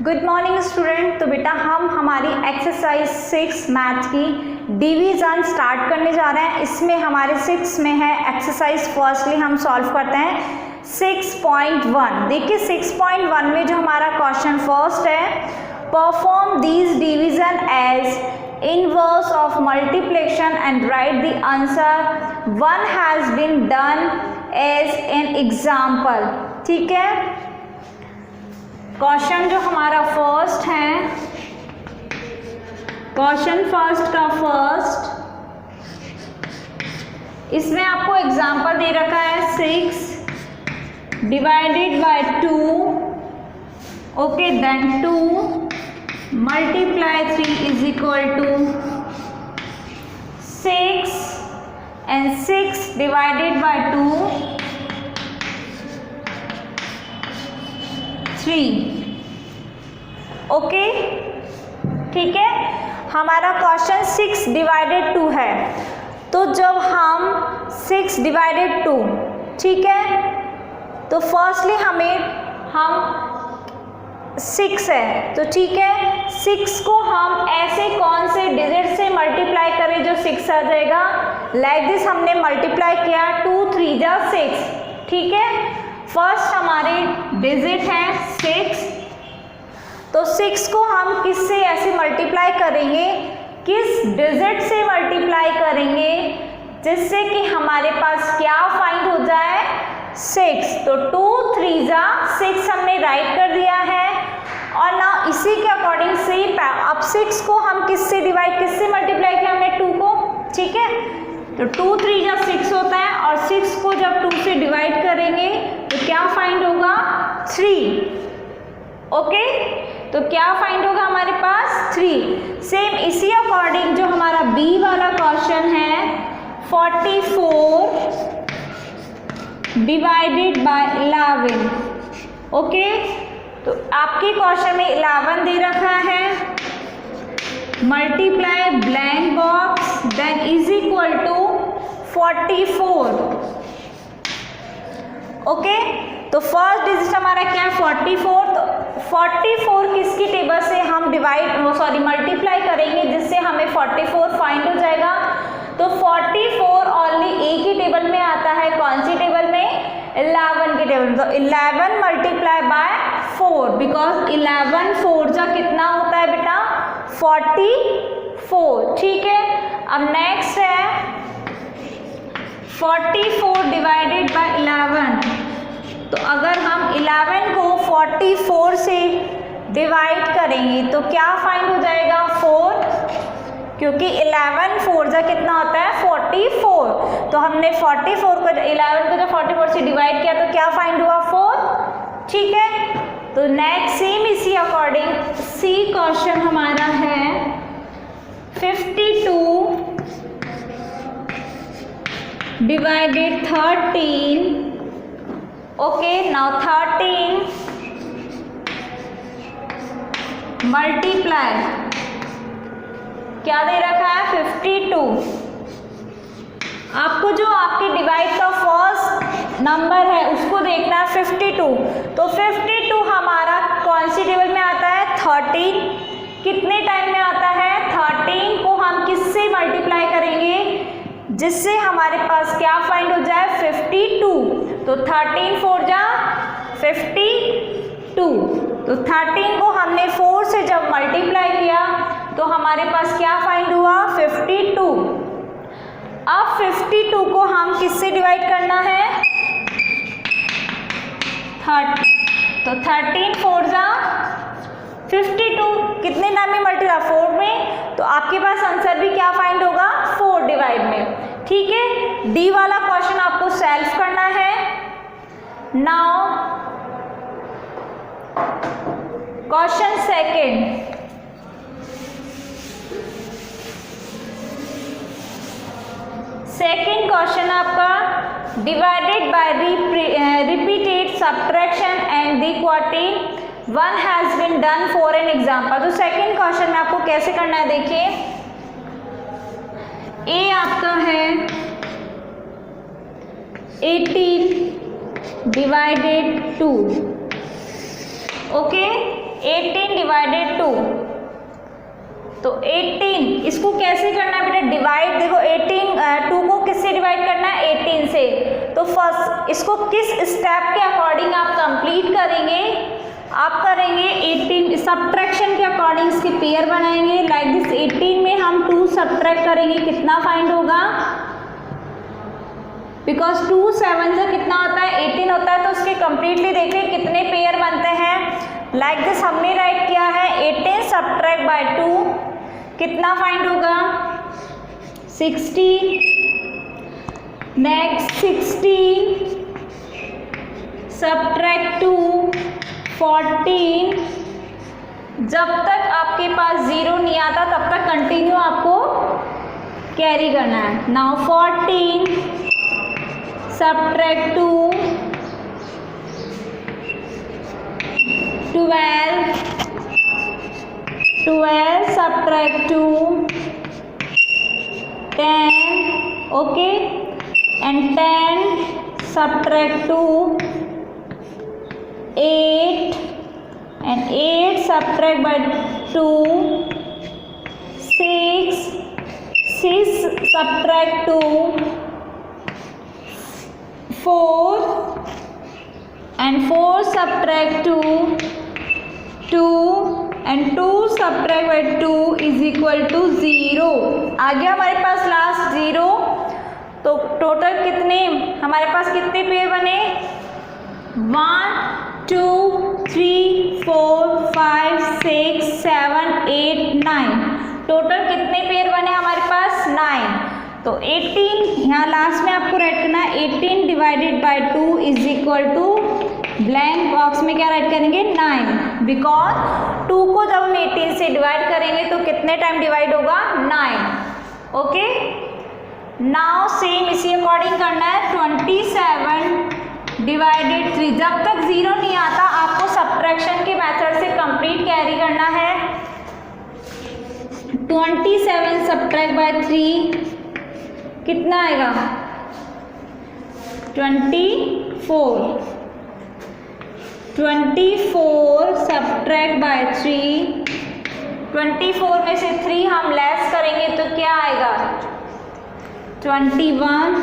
Good morning student. तो बेटा हम हमारी एक्सरसाइज 6 मैथ की डिवीज़न स्टार्ट करने जा रहे हैं। इसमें हमारे 6 में है एक्सरसाइज फर्स्टली हम सॉल्व करते हैं 6.1। देखिए 6.1 में जो हमारा क्वेश्चन फर्स्ट है, perform these division as inverse of multiplication and write the answer one has been done as an example. ठीक है, क्वेश्चन जो हमारा फर्स्ट है, क्वेश्चन फर्स्ट का फर्स्ट, इसमें आपको एग्जाम्पल दे रखा है 6 divided by 2, okay, then 2 multiply 3 is equal to 6 and 6 divided by 2 3। Okay, ठीक है, हमारा क्वेश्चन 6 डिवाइडेड 2 है। तो जब हम 6 डिवाइडेड 2, ठीक है, तो फर्स्टली हम 6 है, तो ठीक है, 6 को हम ऐसे कौन से डिजिट से मल्टीप्लाई करें जो 6 आ जाएगा। लाइक दिस हमने मल्टीप्लाई किया 2 3 जा 6, ठीक है। फर्स्ट हमारे डिजिट है 6, तो 6 को हम किससे ऐसे मल्टीप्लाई करेंगे, किस डिजिट से मल्टीप्लाई करेंगे जिससे कि हमारे पास क्या फाइंड हो जाए 6। तो 2 3 जा 6 हमने राइट कर दिया है। और ना इसी के अकॉर्डिंग से अब 6 को हम किससे डिवाइड, किससे मल्टीप्लाई किया हमने 2 को, ठीक है। तो 2 3 जा 6 होता है और 6 को जब 2 से डिवाइड करेंगे तो क्या फाइंड होगा 3। ओके, तो क्या फाइंड होगा हमारे पास 3। सेम इसी अकॉर्डिंग जो हमारा बी वाला क्वेश्चन है 44 डिवाइडेड बाय 11। ओके, तो आपके क्वेश्चन में 11 दे रखा है, multiply blank box then is equal to 44। Okay, तो फर्स्ट डिजिट हमारा क्या है 44। तो 44 किसकी टेबल से हम मल्टीप्लाई करेंगे जिससे हमें 44 फाइंड हो जाएगा। तो 44 ओनली एक ही टेबल में आता है, कौन सी टेबल में, 11 की टेबल में। तो 11 मल्टीप्लाई बाय 4, बिकॉज 11 4 जा कितना होता है बेटा 44, ठीक है। अब नेक्स्ट है 44 डिवाइडेड बाय 11। तो अगर हम 11 को 44 से डिवाइड करेंगे तो क्या फाइंड हो जाएगा 4, क्योंकि 11 4 जा कितना होता है 44। तो हमने 44 को 11 को जब 44 से डिवाइड किया तो क्या फाइंड हुआ 4, ठीक है। तो नेक्स्ट सेम इसी अकॉर्डिंग सी क्वेश्चन हमारा है 52 डिवाइडेड 13। ओके, नाउ 13 मल्टीप्लाई क्या दे रखा है 52। आपको जो आपके डिवाइड का फर्स्ट नंबर है उसको देखना है 52। तो 52 हमारा कौन सी टेबल में आता है 13। कितने टाइम में आता है 13 को हम किससे मल्टीप्लाई करेंगे जिससे हमारे पास क्या फाइंड हो जाए 52। तो 13 4 जा 52। तो 13 को हमने 4 से जब मल्टीप्लाई किया तो हमारे पास क्या फाइंड हुआ 52। अब 52 को हम किससे डिवाइड करना है 30। तो 13 4 जा 52, कितने टाइम में मल्टीप्लाई 4 में। तो आपके पास आंसर भी क्या फाइंड होगा 4 डिवाइड में, ठीक है। डी वाला क्वेश्चन आपको सॉल्व करना है। Now question second, second question आपका divided by repeated subtraction and the quartile one has been done for an example. तो सेकंड क्वेश्चन में आपको कैसे करना है, देखिए ए आपका है 18 डिवाइडेड 2, ओके, 18 डिवाइडेड 2, तो 18 इसको कैसे करना है बेटा, डिवाइड, देखो 18 2 को किससे डिवाइड करना है, 18 से। तो फर्स्ट इसको किस स्टेप के अकॉर्डिंग आप कंप्लीट करेंगे, आप करेंगे 18 सब्ट्रैक्शन के अकॉर्डिंग इसके पेयर बनाएंगे। लाइक दिस 18 में हम 2 सब्ट्रैक्ट करेंगे, कितना फाइंड होगा, बिकॉज 2 7 से कितना होता है 18 होता है, तो उसके कंप्लीटली देखें कितने पेयर बनते हैं। लाइक दिस हमने राइट किया है 18 सब्ट्रैक्ट बाय 2 कितना फाइंड होगा, 60। Next 60 subtract 2 14। जब तक आपके पास 0 नहीं आता तब तक कंटिन्यू आपको कैरी करना है। Now 14 subtract 2 12 subtract 2 10, okay, and 10 subtract 2 8, and 8 subtract by 2 6 subtract 2 4, and 4 subtract 2 and 2 subtract by 2 is equal to 0। आ गया हमारे पास लास्ट 0। तो टोटल कितने हमारे पास कितने पेयर बने, 1 2 3 4 5 6 7 8 9, टोटल कितने पेयर बने हमारे पास, 9। तो 18 यहाँ लास्ट में आपको राइट करना है 18 divided by 2 is equal to blank box में क्या राइट करेंगे, 9, बिकॉज 2 को जब हम 18 से डिवाइड करेंगे तो कितने टाइम डिवाइड होगा, 9। ओके, नाउ सेम इसी अकॉर्डिंग करना है 27 डिवाइडेड 3। जब तक 0 नहीं आता आपको सब्ट्रैक्शन के मेथड से कंप्लीट कैरी करना है। 27 सब्ट्रैक्ट बाय 3 कितना आएगा, 24। 24 सब्ट्रैक्ट बाय 3, 24 में से 3 हम लेस करेंगे तो क्या आएगा, 21।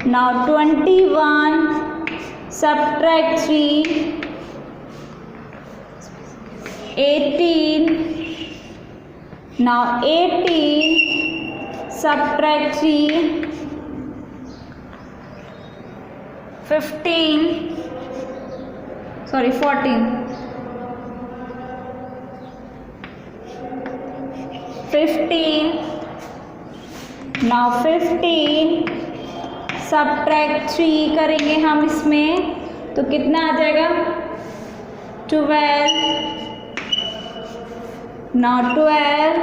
Now 21 subtract 3 18। Now 18 subtract 3 15, sorry 14, 15। Now 15 subtract 3 करेंगे हम इसमें तो कितना आ जाएगा, 12। नाउ 12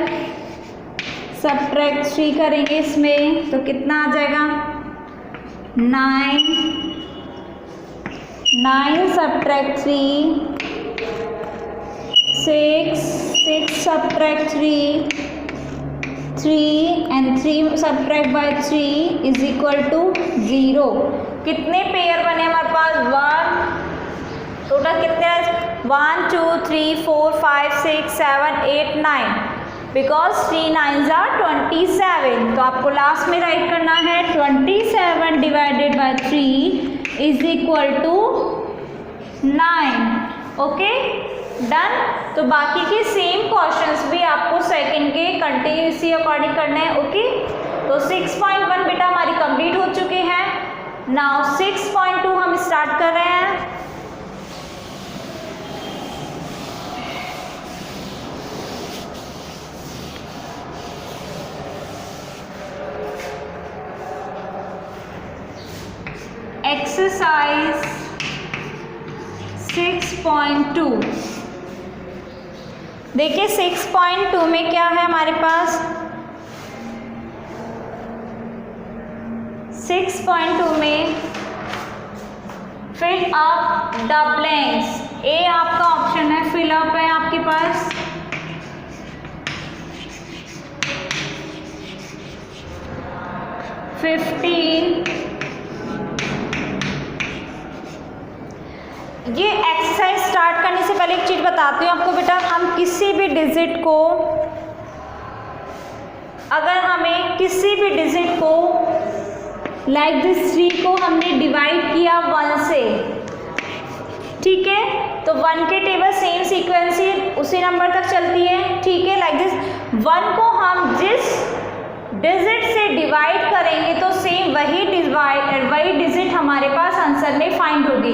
सब्ट्रैक्ट 3 करेंगे इसमें तो कितना आ जाएगा, 9। 9 subtract 3 6 subtract 3 3 and 3 subtract by 3 is equal to 0। कितने पेयर बने हमारे पास, 1, टोटल कितने, 1 2 3 4 5 6 7 8 9, बिकॉज 3 9s are 27। तो आपको लास्ट में राइट करना है 27 divided by 3 is equal to 9। Okay, done. तो बाकी के सेम क्वेश्चंस भी आपको सेकंड के कंटिन्यू इसी अकॉर्डिंग करना है। ओके, तो 6.1 बेटा हमारी कंप्लीट हो चुके हैं। नाउ 6.2 हम स्टार्ट कर रहे हैं। एक्सरसाइज 6.2 देखिए 6.2 में क्या है हमारे पास, 6.2 में फिल अप द ब्लैंक्स। ए आपका ऑप्शन है, फिल अप है आपके पास। ये एक्सरसाइज स्टार्ट करने से पहले एक चीज़ बताती हूँ आपको बेटा, हम किसी भी डिजिट को, अगर हमें किसी भी डिजिट को लाइक दिस 3 को हमने डिवाइड किया 1 से, ठीक है, तो 1 के टेबल सेम सीक्वेंस ही उसी नंबर तक चलती है, ठीक है। लाइक दिस 1 को हम जिस डिजिट से डिवाइड करेंगे तो सेम वही डिजिट हमारे पास आंसर में फाइंड होगी,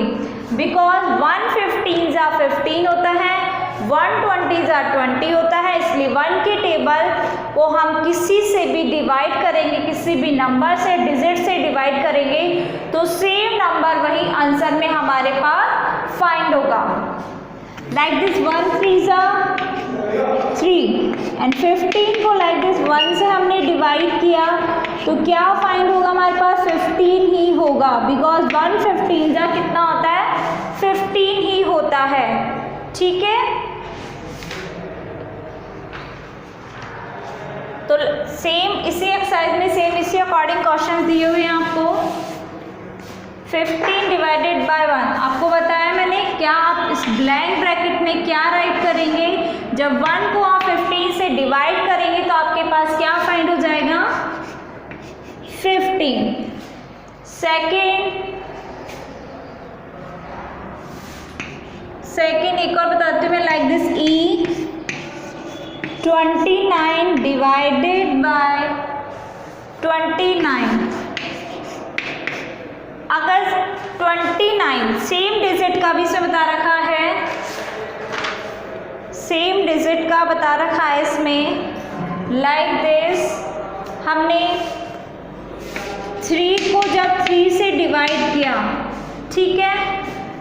बिकॉज 115 होता है, 120 होता है, इसलिए 1 के टेबल को हम किसी से भी डिवाइड करेंगे, किसी भी नंबर से, डिजिट से डिवाइड करेंगे तो सेम नंबर वही आंसर में हमारे पास फाइंड होगा। लाइक दिस 1 3 3 एंड 15 को लाइक दिस 1 से हमने डिवाइड किया तो क्या फाइंड होगा हमारे पास, 15 ही होगा, बिकॉज 115 कितना होता है, 15 ही होता है, ठीक है। तो सेम इसी एक्सरसाइज में सेम इसी अकॉर्डिंग क्वेश्चन दिए हुए हैं आपको। 15 डिवाइडेड बाय 1 आपको बताया मैंने, क्या आप इस ब्लैंक ब्रैकेट में क्या राइट करेंगे, जब 1 को आप 15 से डिवाइड करेंगे तो आपके पास क्या फाइंड हो जाएगा, 15। सेकेंड एक और बताती हूँ मैं, लाइक दिस 29 डिवाइडेड बाय 29, अगर 29 सेम डिजिट का भी इसमें बता रखा है, सेम डिजिट का बता रखा है इसमें, लाइक दिस हमने 3 को जब 3 से डिवाइड किया, ठीक है,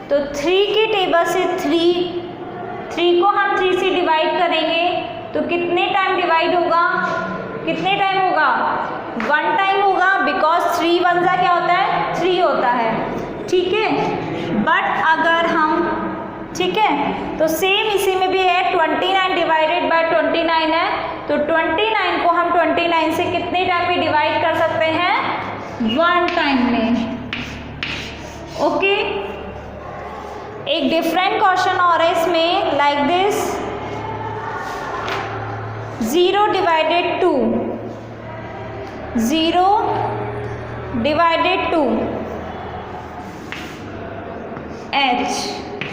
तो 3 के टेबल से 3 को हम 3 से डिवाइड करेंगे तो कितने टाइम डिवाइड होगा, कितने टाइम होगा, 1 टाइम होगा, बिकॉज 3 1 जा क्या होता है, 3 होता है, ठीक है। बट अगर हम, ठीक है, तो सेम इसी में भी है, 29 डिवाइडेड बाय 29 है, तो 29 को हम 29 से कितने टाइम में डिवाइड कर सकते हैं, 1 टाइम में, ओके। एक डिफरेंट क्वेश्चन और है इसमें, like this 0 divided 2, 0 divided 2 h,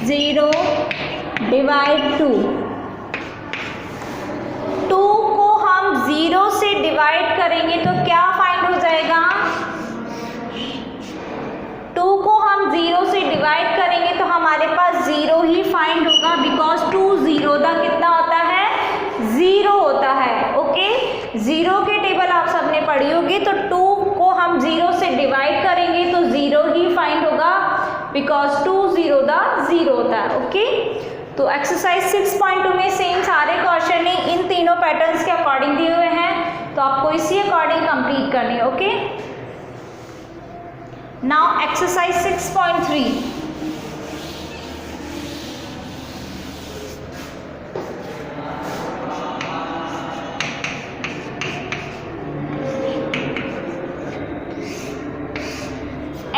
0 divide 2 को हम 0 से डिवाइड करेंगे तो क्या फाइंड हो जाएगा, 2 को हम 0 से डिवाइड करेंगे तो हमारे पास 0 ही फाइंड होगा, बिकॉज 2 0 का कितना होता है, 0 होता है, ओके। 0 के टेबल आप सबने पढ़ी होगी, तो 2 को हम 0 से डिवाइड करेंगे तो 0 ही फाइंड होगा, बिकॉज 2 0 दा 0 होता है, ओके। तो एक्सरसाइज 6.2 में सेम सारे क्वेश्चन ही इन तीनों पैटर्न्स के अकॉर्डिंग दिए हुए हैं, तो आपको इसी अकॉर्डिंग कंप्लीट करनी है, ओके। नाउ एक्सरसाइज 6.3,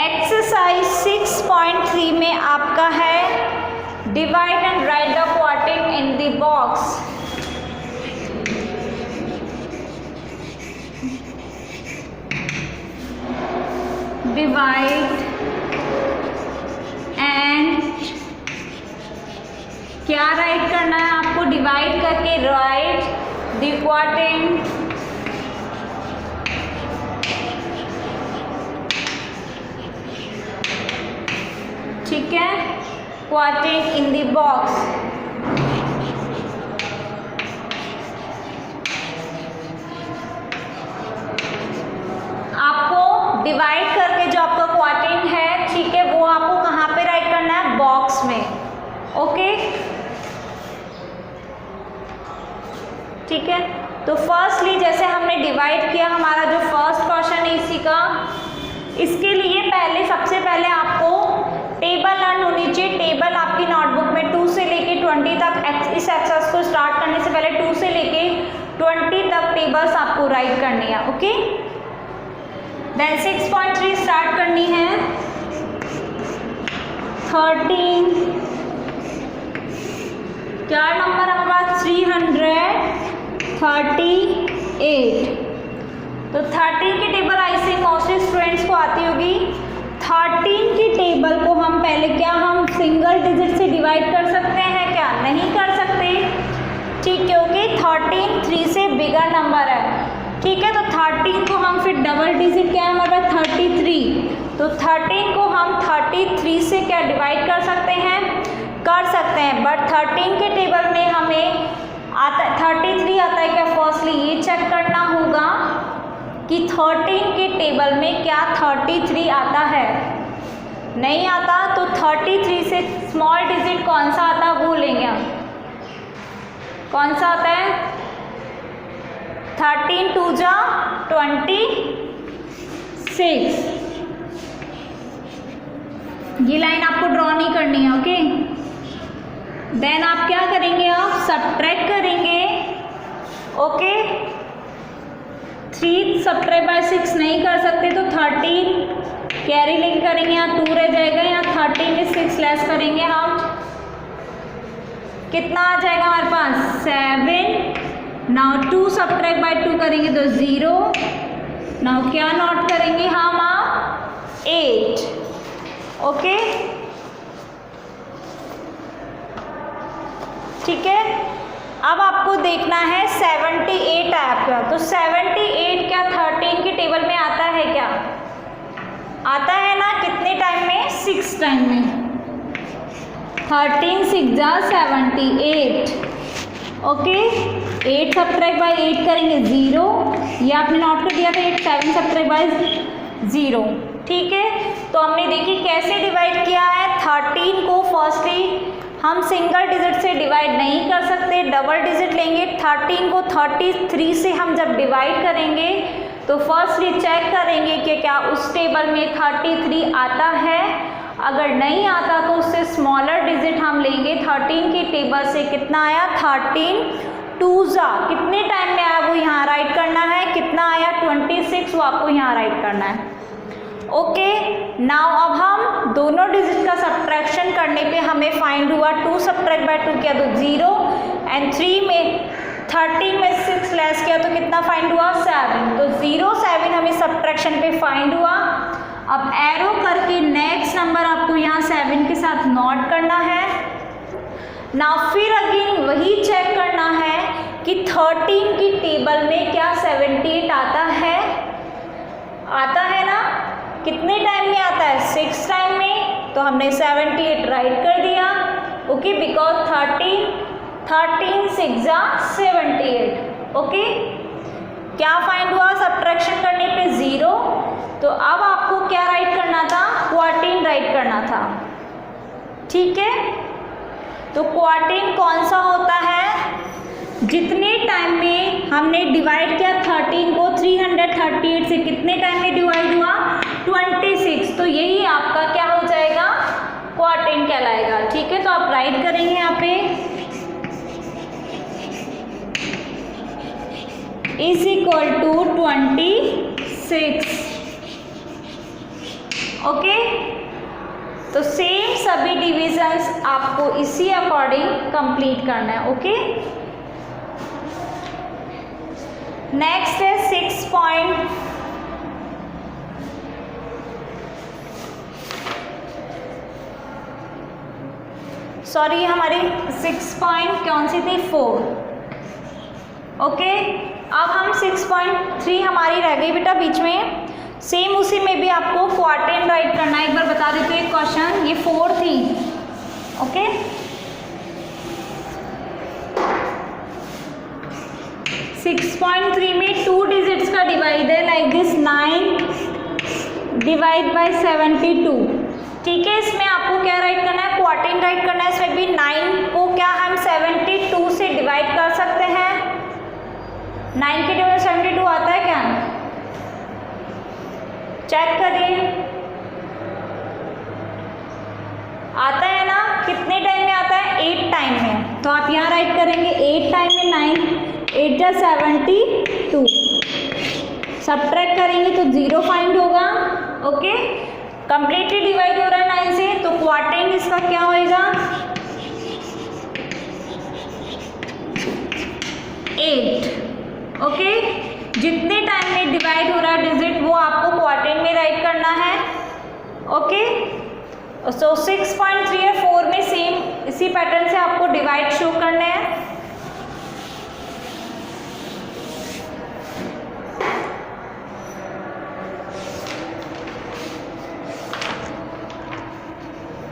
एक्सरसाइज 6.3 में आपका है divide and write the quartile in the box. Divide and क्या राइट करना है आपको, डिवाइड करके राइट द क्वार्टिल ठीक है, क्वार्टिल इन द बॉक्स। आपको डिवाइड करके जो आपका क्वार्टिल है, ठीक है, वो आपको कहाँ पे राइट करना है, बॉक्स में, ओके, ठीक है। तो फर्स्टली जैसे हमने डिवाइड किया, हमारा जो फर्स्ट क्वेश्चन है इसी का, इसके लिए पहले सबसे पहले आपको टेबल लर्न होनी चाहिए। टेबल आपकी नोटबुक में 2 से लेके 20 तक, इस एक्सरसाइज को स्टार्ट करने से पहले 2 से लेके 20 तक टेबल्स आपको राइट करनी है, ओके। देन 6.3 स्टार्ट करनी है, 13, क्या नंबर हमारे पास 338। तो 13 की टेबल ऐसे मोस्टली स्टूडेंट्स को आती होगी। 13 की टेबल को हम पहले क्या हम सिंगल डिजिट से डिवाइड कर सकते हैं क्या? नहीं कर सकते, ठीक, क्योंकि 13 3 से बिगर नंबर है, ठीक है। तो 13 को हम फिर डबल डिजिट क्या है हमारे पास 33, तो 13 को हम 33 से क्या डिवाइड कर सकते हैं? कर सकते हैं, बट 13 के टेबल में हमें आता 33 आता है क्या? फर्स्टली ये चेक करना होगा कि 13 के टेबल में क्या 33 आता है। नहीं आता तो 33 से स्मॉल डिजिट कौन सा आता है वो लेंगे हम। कौन सा आता है? 13 2 जा 26। ये लाइन आपको ड्रॉ नहीं करनी है, ओके। देन आप क्या करेंगे? आप सब्ट्रैक्ट करेंगे, ओके। 3 सब्ट्रैक्ट बाय 6 नहीं कर सकते तो 13 कैरी लेके करेंगे, यहाँ 2 रह जाएगा, यहाँ 13 में 6 लेस करेंगे हम, कितना आ जाएगा हमारे पास 7। नाउ 2 सब्ट्रैक्ट बाय 2 करेंगे तो 0। नाउ क्या नोट करेंगे हम? 8, ओके, ठीक है। अब आपको देखना है 78 है आपका, तो 78 क्या 13 की टेबल में आता है क्या? आता है ना, कितने टाइम में? 6 टाइम में। 13 6 जा 78, ओके। 8 सब्ट्रैक्ट बाय 8 करेंगे 0, ये आपने नोट कर दिया था। 8 7 सब्ट्रैक्ट बाय 0, ठीक है। तो हमने देखी कैसे डिवाइड किया है। 13 को फर्स्टली हम सिंगल डिजिट से डिवाइड नहीं कर सकते, डबल डिजिट लेंगे। 13 को 33 से हम जब डिवाइड करेंगे तो फर्स्टली चेक करेंगे कि क्या उस टेबल में 33 आता है। अगर नहीं आता तो उससे स्मॉलर डिजिट हम लेंगे। 13 की टेबल से कितना आया? 13 2 जा कितने टाइम में आया वो यहाँ राइट करना है। कितना आया? 26, वो आपको यहाँ राइट करना है, ओके। नाउ अब हम दोनों डिजिट का सब्ट्रैक्शन करने पे हमें फाइंड हुआ 2 सब्ट्रैक्ट बाय 2 किया तो 0 एंड 3 में 13 में 6 लेस किया तो कितना फाइंड हुआ? 7। तो 0 7 हमें सब्ट्रैक्शन पे फाइंड हुआ। अब एरो करके नेक्स्ट नंबर आपको यहाँ 7 के साथ नोट करना है। नाउ फिर अगेन वही चेक करना है कि 13 की टेबल में क्या 78 आता है? आता है ना, कितने टाइम में आता है? 6 टाइम में, तो हमने 78 राइट कर दिया, ओके, बिकॉज 13 6 जा 78, ओके। क्या फाइंड हुआ सब्ट्रैक्शन करने पे? 0। तो अब आपको क्या राइट करना था? क्वार्टीन राइट करना था, ठीक है। तो क्वार्टीन कौन सा होता है? जितने टाइम में हमने डिवाइड किया 13 को 338 से, कितने टाइम में डिवाइड हुआ? 26। तो यही आपका क्या हो जाएगा? क्वार्टीन कहलाएगा, ठीक है। तो आप राइट करेंगे यहाँ पे इज इक्वल टू 26, ओके। तो सेम सभी डिविजन्स आपको इसी अकॉर्डिंग कंप्लीट करना है, ओके। नेक्स्ट है 6 पॉइंट, सॉरी हमारी 6 पॉइंट कौन सी थी? 4, ओके। अब हम 6.3 हमारी रह गई बेटा बीच में। सेम उसी में भी आपको क्वार्टेन राइट करना है। एक बार बता देते हैं क्वेश्चन, ये 4 थी, ओके। 6.3 में 2 डिजिट्स का डिवाइड है लाइक दिस 9 डिवाइड बाय 72, ठीक है। इसमें आपको क्या राइट करना है? क्वार्टेन राइट करना है। इसमें भी 9 को क्या हम 72 से डिवाइड कर सकते हैं? 9 के टेबल 72 आता है क्या? चेक करिए, आता है ना। कितने टाइम में आता है? 8 टाइम में। तो आप यहाँ राइट करेंगे 8 टाइम में 9, 8 जा 72, सब्ट्रैक्ट करेंगे तो 0 फाइंड होगा, ओके। कंप्लीटली डिवाइड हो रहा है 9 से, तो क्वार्टेन इसका क्या होएगा? 8। ओके, जितने टाइम में डिवाइड हो रहा है डिजिट वो आपको क्वाड्रेंट में राइट करना है। ओके, सो 6.3 और 4 में सेम इसी पैटर्न से आपको डिवाइड शो करने हैं।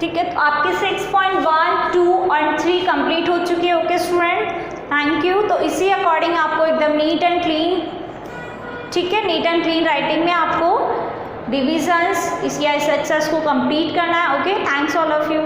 ठीक है, तो आपके 6.1, 2 और 3 कंप्लीट हो चुके हैं। Okay student, thank you. तो इसी अकॉर्डिंग आपको एकदम नीट एंड क्लीन, ठीक है, नीट एंड क्लीन राइटिंग में आपको डिविजन्स इस या इस एक्सरसाइज को कंप्लीट करना है। Okay, thanks all of you.